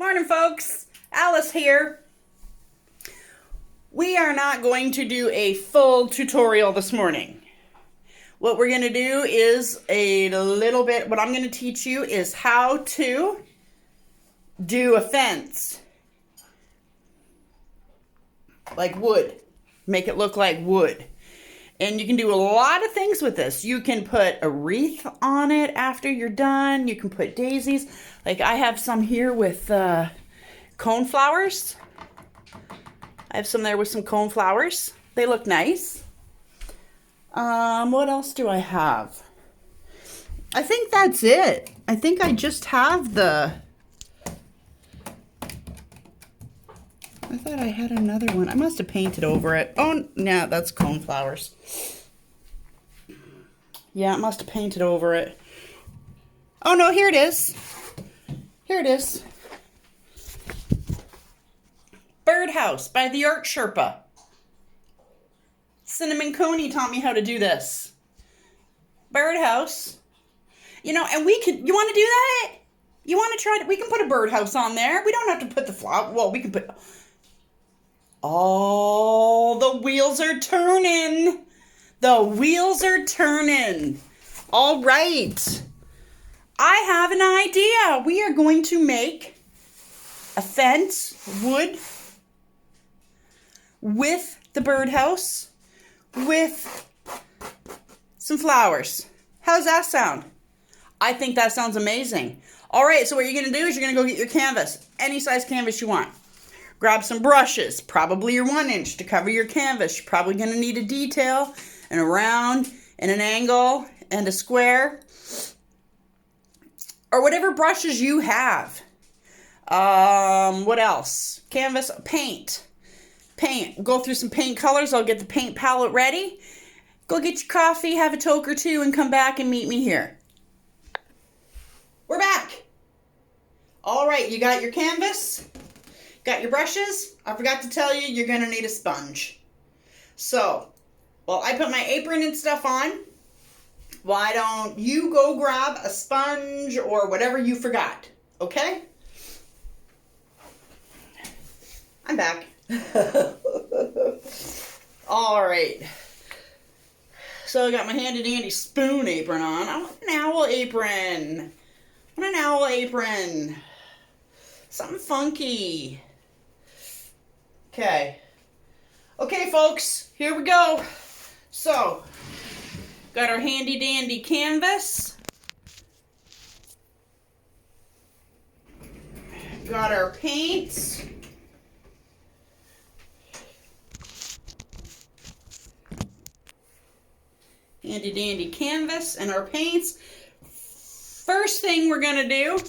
Morning, folks. Alice here. We are not going to do a full tutorial this morning. What we're going to do is what I'm going to teach you is how to do a fence. Like wood. Make it look like wood. And you can do a lot of things with this. You can put a wreath on it after you're done. You can put daisies. Like I have some here with cone flowers. I have some there with some cone flowers. They look nice. What else do I have? I think that's it. I think I just have I thought I had another one. I must have painted over it. Oh, no, that's cone flowers. Yeah, I must have painted over it. Oh, no, here it is. Here it is. Birdhouse by the Art Sherpa. Cinnamon Coney taught me how to do this. Birdhouse. You know, and you want to do that? You want to try it? We can put a birdhouse on there. We don't have to put the flower. Well, we can put... Oh, the wheels are turning. The wheels are turning. All right. I have an idea. We are going to make a fence, wood, with the birdhouse, with some flowers. How's that sound? I think that sounds amazing. All right, so what you're going to do is you're going to go get your canvas, any size canvas you want. Grab some brushes, probably your 1-inch to cover your canvas. You're probably going to need a detail and a round and an angle and a square or whatever brushes you have. What else? Canvas, paint. Paint. Go through some paint colors. I'll get the paint palette ready. Go get your coffee, have a toke or two, and come back and meet me here. We're back. All right, you got your canvas. Got your brushes? I forgot to tell you, you're going to need a sponge. So, while I put my apron and stuff on, why don't you go grab a sponge or whatever you forgot, okay? I'm back. All right. So I got my handy dandy spoon apron on. I want an owl apron. I want an owl apron. Something funky. Okay. Okay, folks, here we go. So, got our handy dandy canvas. Got our paints. Handy dandy canvas and our paints. First thing we're going to do,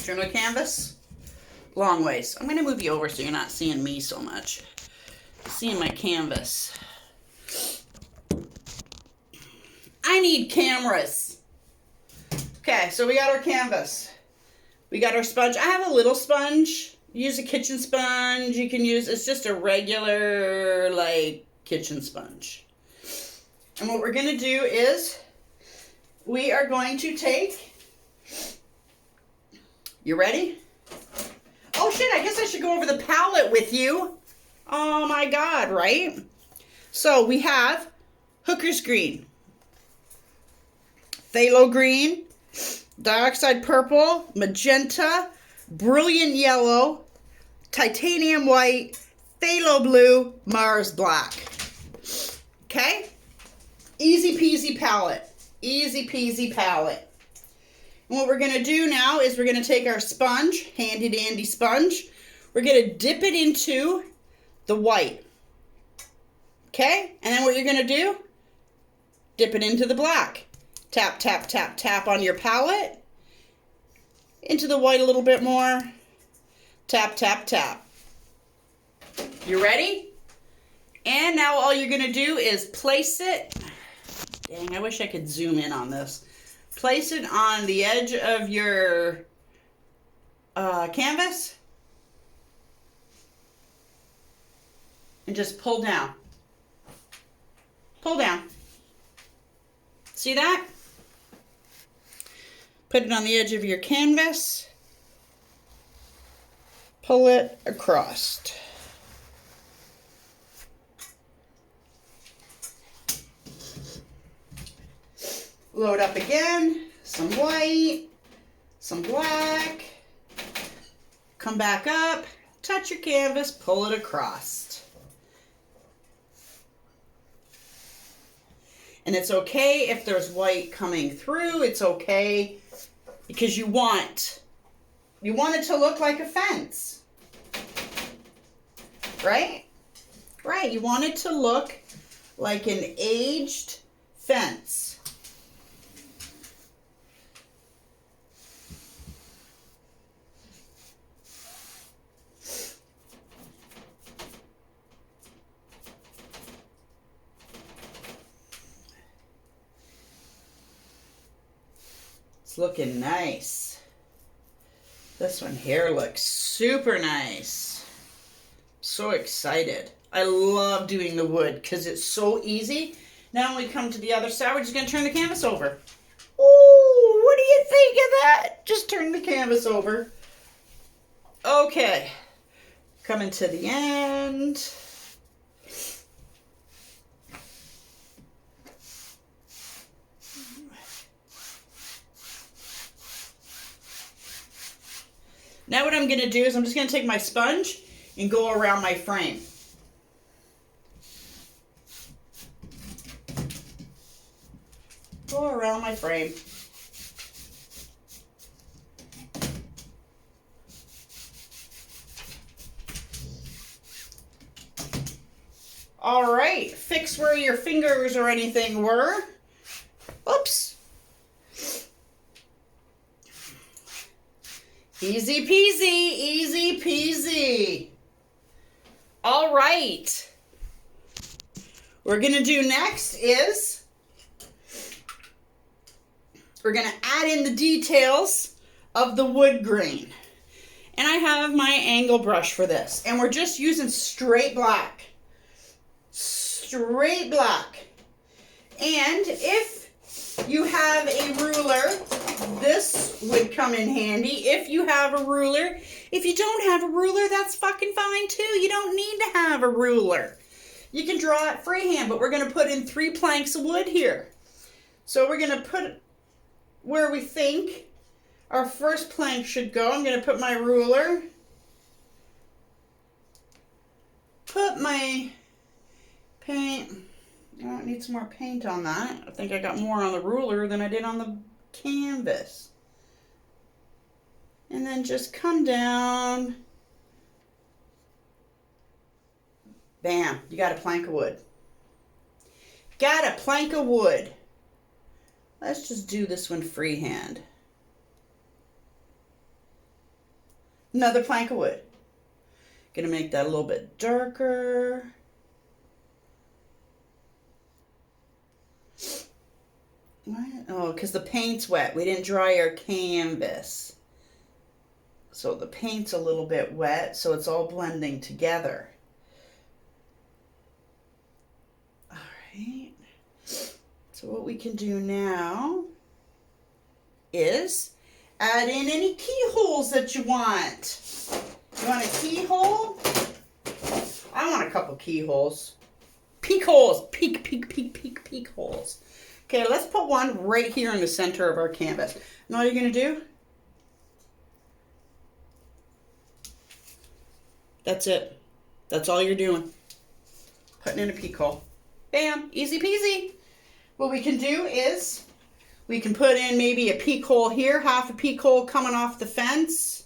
turn the canvas long ways. I'm going to move you over so you're not seeing me so much. You're seeing my canvas. I need cameras. Okay, so we got our canvas. We got our sponge. I have a little sponge. Use a kitchen sponge. You can use, it's just a regular, like, kitchen sponge. And what we're going to do is, we are going to take, you ready? Oh shit, I guess I should go over the palette with you. Oh my God, right? So we have Hooker's Green, Phalo Green, Dioxide Purple, Magenta, Brilliant Yellow, Titanium White, Phalo Blue, Mars Black. Okay? Easy peasy palette. Easy peasy palette. And what we're going to do now is we're going to take our sponge, handy dandy sponge. We're going to dip it into the white. Okay? And then what you're going to do, dip it into the black. Tap, tap, tap, tap on your palette. Into the white a little bit more. Tap, tap, tap. You ready? And now all you're going to do is place it. Dang, I wish I could zoom in on this. Place it on the edge of your canvas. And just pull down. Pull down. See that? Put it on the edge of your canvas. Pull it across. Load up again, some white, some black. Come back up, touch your canvas, pull it across. And it's okay if there's white coming through, it's okay because you want it to look like a fence. Right? Right, you want it to look like an aged fence. It's looking nice. This one here looks super nice. So excited. I love doing the wood because it's so easy. Now when we come to the other side, we're just going to turn the canvas over. Ooh, what do you think of that? Just turn the canvas over. Okay. Coming to the end. Now what I'm going to do is I'm just going to take my sponge and go around my frame. Go around my frame. All right, fix where your fingers or anything were. Oops. Easy peasy, easy peasy. All right. We're going to do next is we're going to add in the details of the wood grain. And I have my angle brush for this. And we're just using straight black. Straight black. And if you have a ruler, this would come in handy. If you have a ruler. If you don't have a ruler, that's fucking fine too. You don't need to have a ruler. You can draw it freehand, but we're going to put in 3 planks of wood here. So we're going to put where we think our first plank should go. I'm going to put my ruler. Put my paint. I need some more paint on that. I think I got more on the ruler than I did on the canvas. And then just come down. Bam, you got a plank of wood. Got a plank of wood. Let's just do this one freehand. Another plank of wood. Gonna make that a little bit darker. What? Oh, because the paint's wet. We didn't dry our canvas. So the paint's a little bit wet, so it's all blending together. All right. So what we can do now is add in any keyholes that you want. You want a keyhole? I want a couple keyholes. Peek holes. Peek holes. Okay, let's put one right here in the center of our canvas. And all you're going to do, that's it. That's all you're doing. Putting in a peek hole. Bam, easy peasy. What we can do is we can put in maybe a peek hole here, half a peek hole coming off the fence,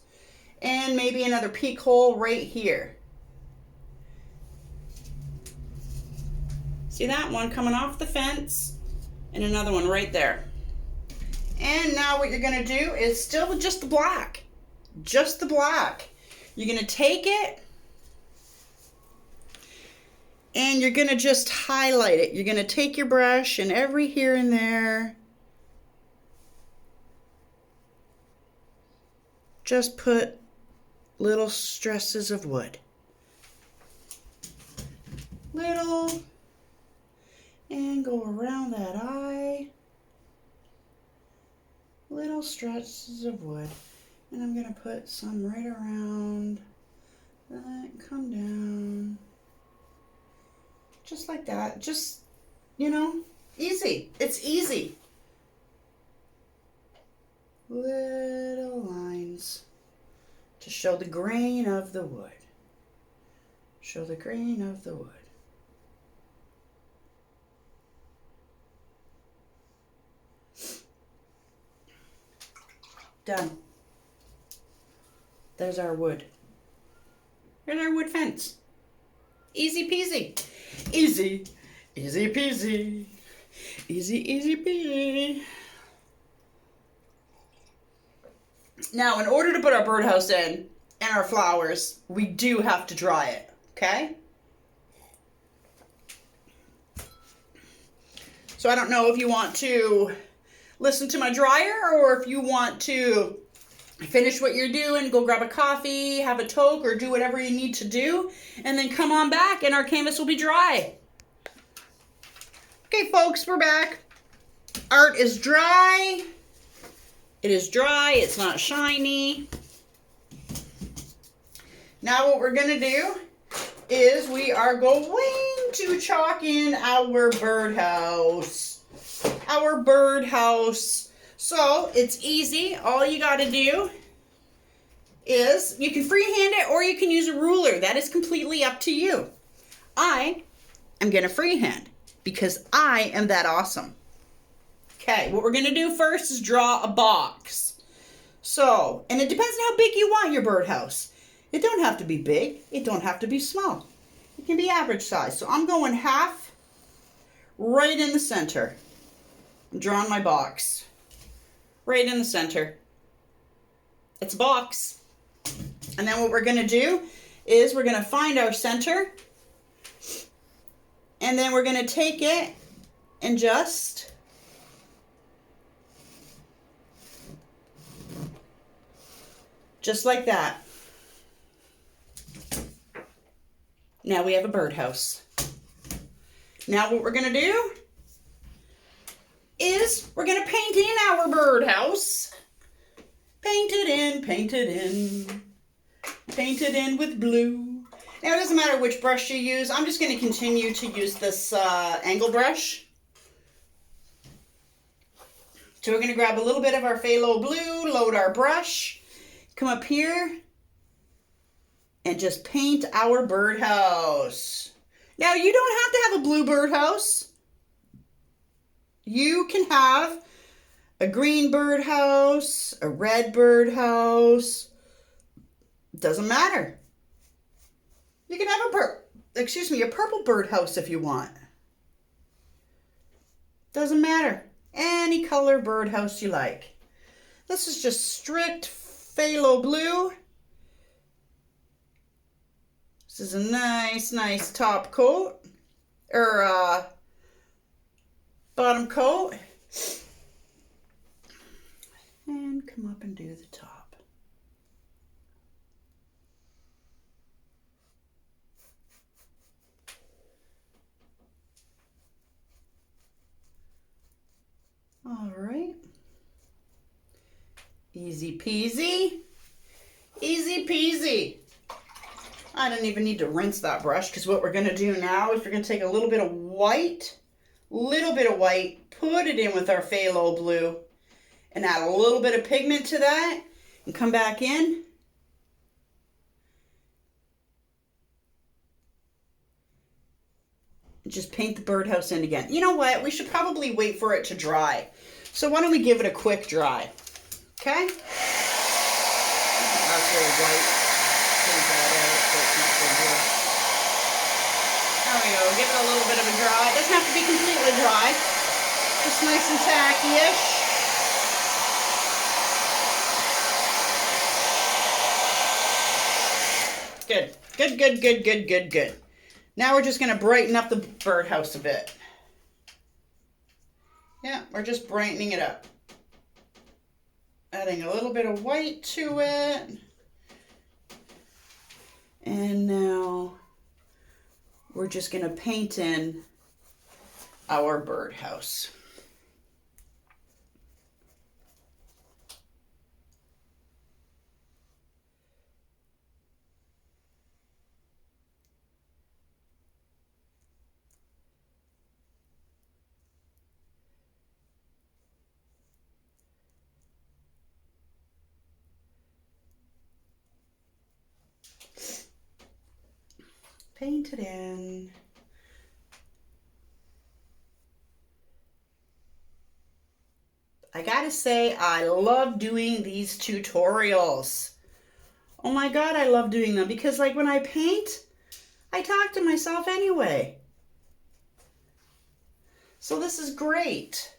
and maybe another peek hole right here. See that one coming off the fence? And another one right there. And now what you're going to do is still just the black. Just the black. You're going to take it and you're going to just highlight it. You're going to take your brush and every here and there, just put little stresses of wood. Little. And go around that eye. little stretches of wood. And I'm going to put some right around that, come down. Just like that. Just, you know, easy. It's easy. Little lines to show the grain of the wood. Show the grain of the wood. Done. There's our wood. There's our wood fence. Easy peasy. Easy. Easy peasy. Easy, easy peasy. Now, in order to put our birdhouse in and our flowers, we do have to dry it, okay? So I don't know if you want to listen to my dryer or if you want to finish what you're doing, go grab a coffee, have a toke, or do whatever you need to do, and then come on back and our canvas will be dry. Okay, folks, we're back. Art is dry. It is dry. It's not shiny. Now what we're going to do is we are going to chalk in our birdhouse. Our birdhouse. So it's easy. All you got to do is you can freehand it or you can use a ruler. That is completely up to you. I am going to freehand because I am that awesome. Okay, what we're going to do first is draw a box. So, and it depends on how big you want your birdhouse. It don't have to be big. It don't have to be small. It can be average size. So I'm going half right in the center. I'm drawing my box. Right in the center. It's a box. And then what we're going to do is we're going to find our center. And then we're going to take it and just like that. Now we have a birdhouse. Now what we're going to do is we're going to paint in our birdhouse. Paint it in, paint it in. Paint it in with blue. Now it doesn't matter which brush you use. I'm just going to continue to use this angle brush. So we're going to grab a little bit of our phthalo blue, load our brush, come up here, and just paint our birdhouse. Now you don't have to have a blue birdhouse. You can have a green birdhouse, a red birdhouse. Doesn't matter. You can have a purple birdhouse if you want. Doesn't matter. Any color birdhouse you like. This is just strict phthalo blue. This is a nice top coat. Or bottom coat. And come up and do the top. All right. Easy peasy. Easy peasy. I don't even need to rinse that brush because what we're going to do now is we're going to take a little bit of white, put it in with our phthalo blue, and add a little bit of pigment to that, and come back in. And just paint the birdhouse in again. You know what? We should probably wait for it to dry. So why don't we give it a quick dry? Okay? That's really white. There we go. Give it a little bit of a dry. It doesn't have to be completely dry. Just nice and tacky-ish. Good. Now we're just going to brighten up the birdhouse a bit. Yeah, we're just brightening it up. Adding a little bit of white to it. And now we're just going to paint in our birdhouse. paint it in. I gotta say, I love doing these tutorials. Oh my God, I love doing them because like when I paint, I talk to myself anyway. So this is great.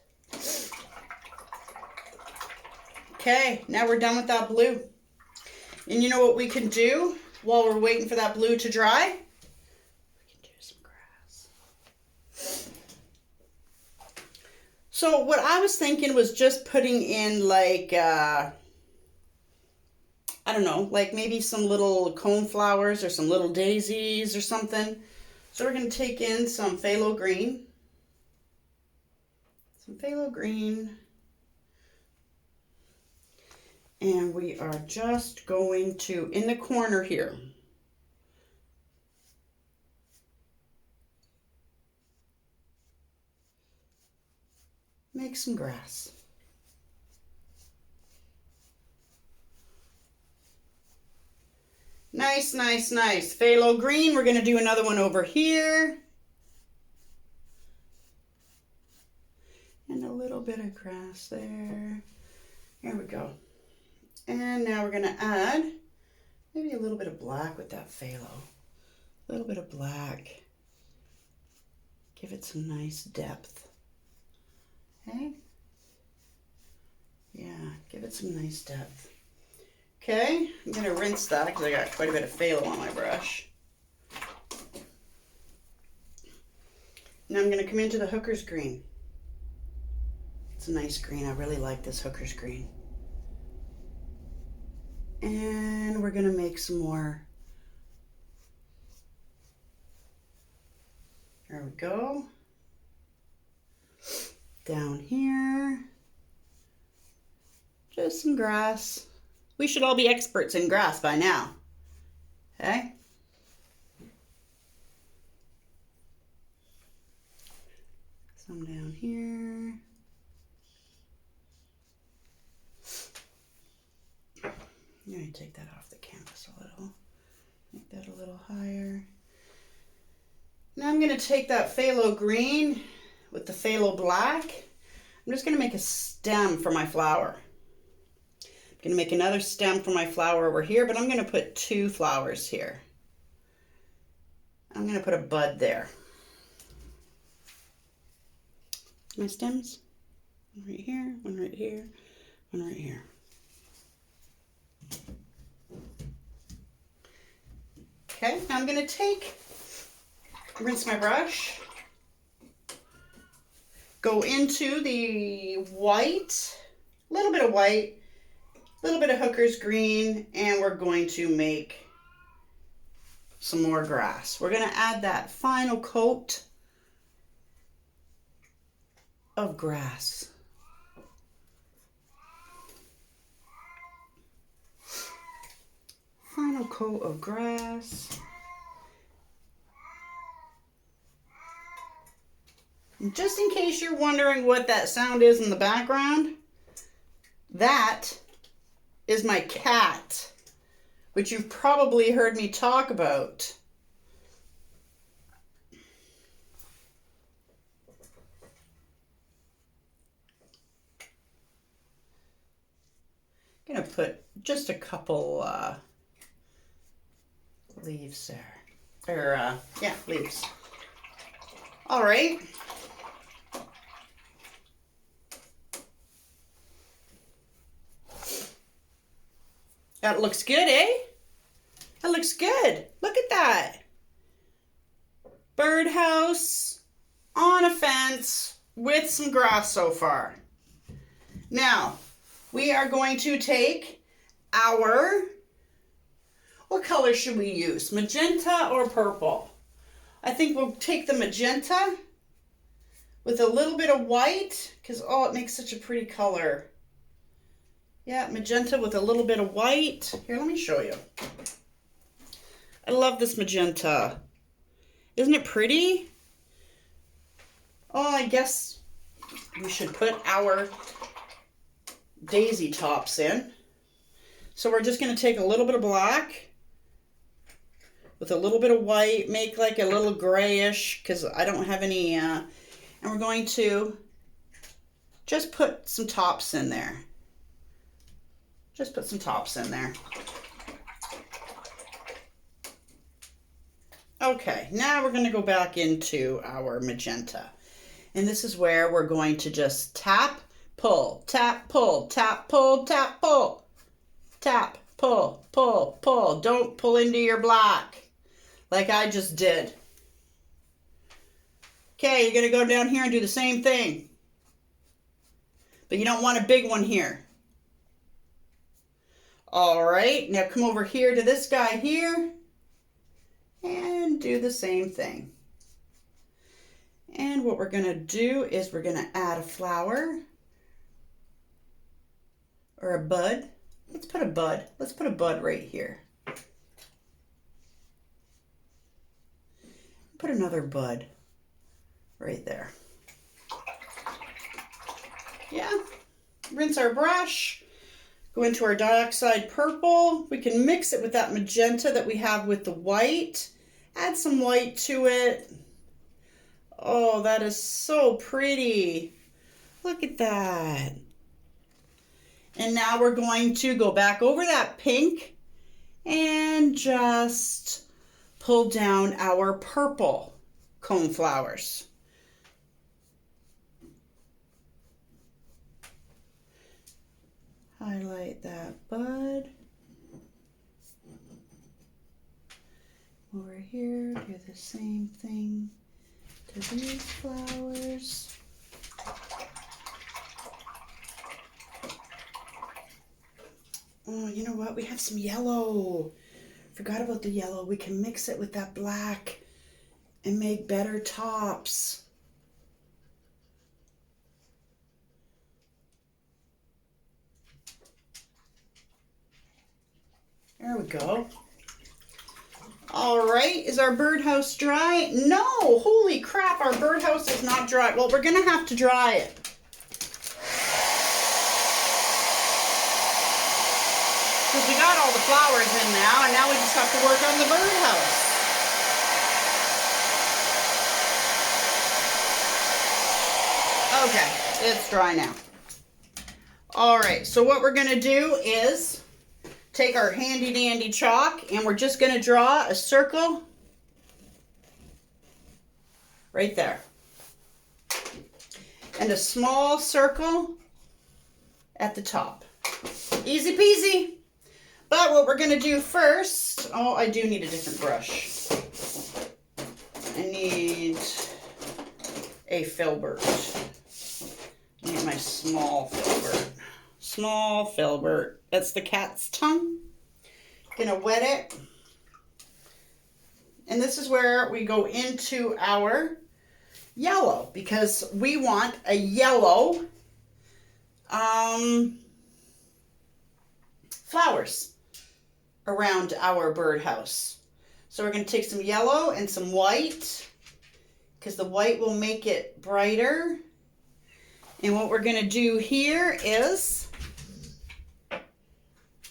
Okay, now we're done with that blue. And you know what we can do while we're waiting for that blue to dry? We can do some grass. So what I was thinking was just putting in like, I don't know, like maybe some little cone flowers or some little daisies or something. So we're going to take in some phthalo green. Some phthalo green. And we are just going to, in the corner here, make some grass. Nice, nice, nice. Phthalo green. We're going to do another one over here. And a little bit of grass there. There we go. And now we're going to add maybe a little bit of black with that phthalo. A little bit of black. Give it some nice depth. Okay? Yeah, give it some nice depth. Okay, I'm going to rinse that because I got quite a bit of phthalo on my brush. Now I'm going to come into the hooker's green. It's a nice green. I really like this hooker's green. And we're going to make some more. There we go. Down here. Just some grass. We should all be experts in grass by now. Okay? Some down here. I'm going to take that off the canvas a little. Make that a little higher. Now I'm going to take that phthalo green with the phthalo black. I'm just going to make a stem for my flower. I'm going to make another stem for my flower over here, but I'm going to put 2 flowers here. I'm going to put a bud there. My stems. One right here, one right here, one right here. Okay, now I'm going to rinse my brush, go into the white, a little bit of white, a little bit of hooker's green, and we're going to make some more grass. We're going to add that final coat of grass. Final coat of grass. And just in case you're wondering what that sound is in the background, that is my cat, which you've probably heard me talk about. I'm going to put just a couple leaves there. Or, yeah, leaves. All right. That looks good, eh? That looks good. Look at that. Birdhouse on a fence with some grass so far. Now, we are going to take our, what color should we use? Magenta or purple? I think we'll take the magenta with a little bit of white because, oh, it makes such a pretty color. Yeah, magenta with a little bit of white. Here, let me show you. I love this magenta. Isn't it pretty? Oh, I guess we should put our daisy tops in. So we're just going to take a little bit of black with a little bit of white, make like a little grayish, because I don't have any, and we're going to just put some tops in there. Just put some tops in there. Okay, now we're going to go back into our magenta. And this is where we're going to just tap, pull, tap, pull, tap, pull, tap, pull. Tap, pull, pull, pull. Don't pull into your black like I just did. Okay, you're going to go down here and do the same thing. But you don't want a big one here. All right, now come over here to this guy here and do the same thing. And what we're going to do is we're going to add a flower or a bud. Let's put a bud. Let's put a bud right here. Put another bud right there. Yeah. Rinse our brush. Go into our dioxide purple. We can mix it with that magenta that we have with the white. Add some white to it. Oh, that is so pretty. Look at that. And now we're going to go back over that pink and just pull down our purple cone flowers. Highlight that bud. Over here, do the same thing to these flowers. Oh, you know what? We have some yellow. Forgot about the yellow. We can mix it with that black and make better tops. There we go. All right, is our birdhouse dry? No, holy crap, our birdhouse is not dry. Well, we're gonna have to dry it. Because we got all the flowers in now, and now we just have to work on the birdhouse. Okay, it's dry now. All right, so what we're gonna do is take our handy dandy chalk and we're just going to draw a circle right there. And a small circle at the top. Easy peasy. But what we're going to do first, oh, I do need a different brush. I need a filbert. I need my small filbert. Small filbert. That's the cat's tongue. Gonna wet it. And this is where we go into our yellow, because we want a yellow flowers around our birdhouse. So we're gonna take some yellow and some white, because the white will make it brighter. And what we're gonna do here is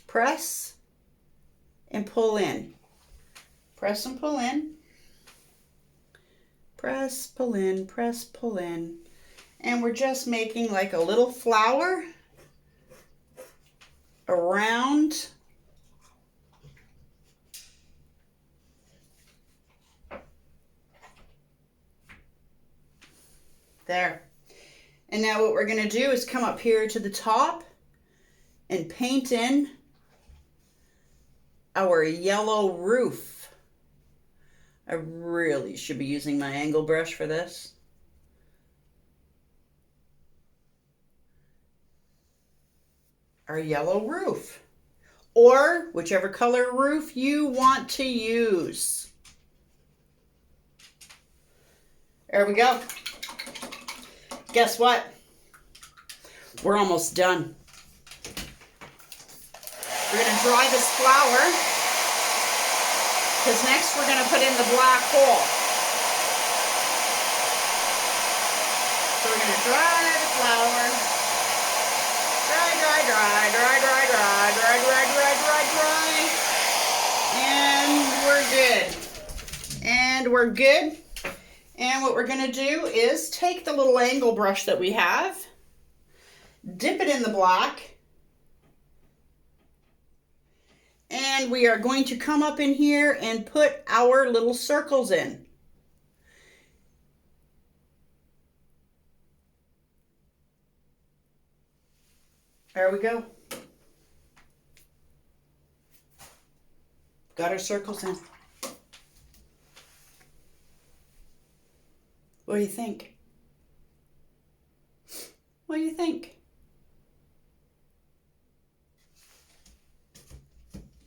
press and pull in. Press and pull in. Press, pull in, press, pull in. And we're just making like a little flower around there. And now what we're going to do is come up here to the top and paint in our yellow roof. I really should be using my angle brush for this. Our yellow roof, or whichever color roof you want to use. There we go. Guess what? We're almost done. We're going to dry this flower, because next we're going to put in the black hole. So we're going to dry the flower. Dry, dry, dry, dry, dry, dry, dry, dry, dry, dry, dry. And we're good. we're good. And what we're going to do is take the little angle brush that we have, dip it in the black, and we are going to come up in here and put our little circles in. There we go. Got our circles in. What do you think? What do you think?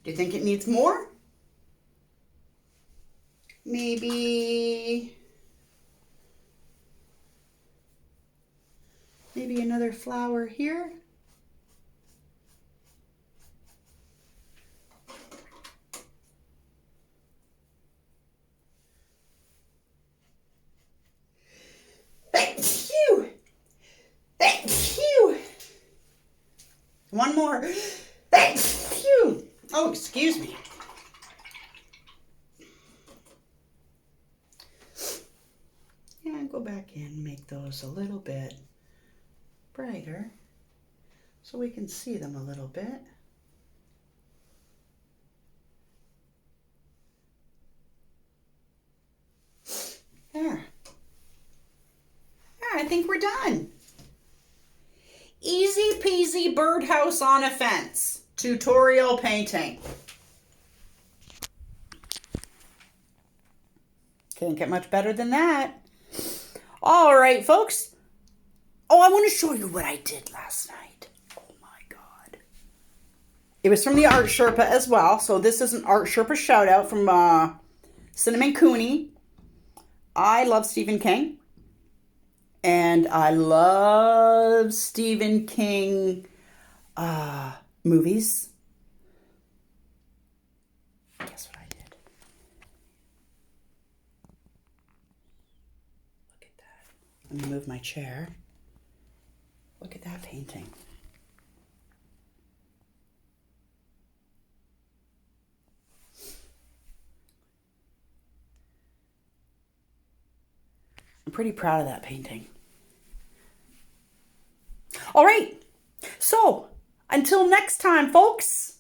Do you think it needs more? Maybe another flower here. Thank you. Thank you. One more. Thank you. Oh, excuse me. Yeah, go back in and make those a little bit brighter so we can see them a little bit. There. I think we're done. Easy peasy birdhouse on a fence tutorial painting. Can't get much better than that. All right, folks. Oh, I want to show you what I did last night. Oh my God. It was from the Art Sherpa as well. So this is an Art Sherpa shout out from Cinnamon Cooney. I love Stephen King. And I love Stephen King movies. Guess what I did? Look at that. Let me move my chair. Look at that painting. I'm pretty proud of that painting. All right, so until next time, folks.